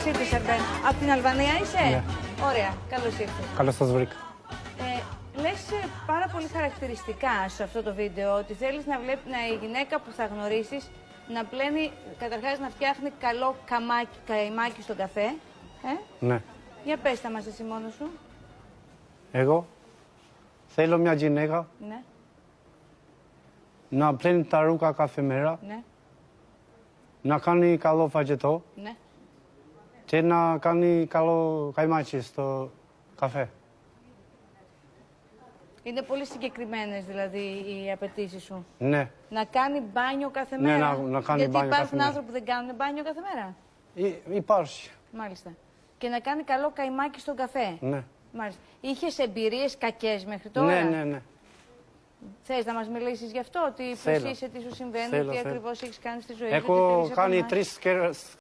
Καλώς ήρθες, Αρμπέν. Από την Αλβανία είσαι? Ναι. Ωραία, καλώς ήρθες. Καλώς σας βρήκα. Λες πάρα πολύ χαρακτηριστικά σε αυτό το βίντεο ότι θέλεις να βλέπει η γυναίκα που θα γνωρίσεις να πλένει, καταρχάς να φτιάχνει καλό καημάκι στον καφέ. Ναι. Για πες τα μας εσύ μόνος σου. Εγώ θέλω μια γυναίκα Ναι, να πλένει τα ρούχα κάθε μέρα, ναι, να κάνει καλό φαγητό ναι. και να κάνει καλό καημάκι στο καφέ. Είναι πολύ συγκεκριμένες δηλαδή οι απαιτήσεις σου. Ναι. Να κάνει μπάνιο κάθε Ναι, μέρα. να κάνει Γιατί μπάνιο υπάρχουν κάθε μέρα. άνθρωποι που δεν κάνουν μπάνιο κάθε μέρα. Υπάρχει. Μάλιστα. Και να κάνει καλό καημάκι στον καφέ. Ναι. Μάλιστα. Είχες εμπειρίες κακές μέχρι τώρα? Ναι. Θες να μας μιλήσεις γι' αυτό, ότι Θέλω. πώς είσαι, τι σου συμβαίνει, Θέλω. τι ακριβώς έχεις κάνει στη ζωή σου? Έχω τι θέλεις από κάνει εμάς? 3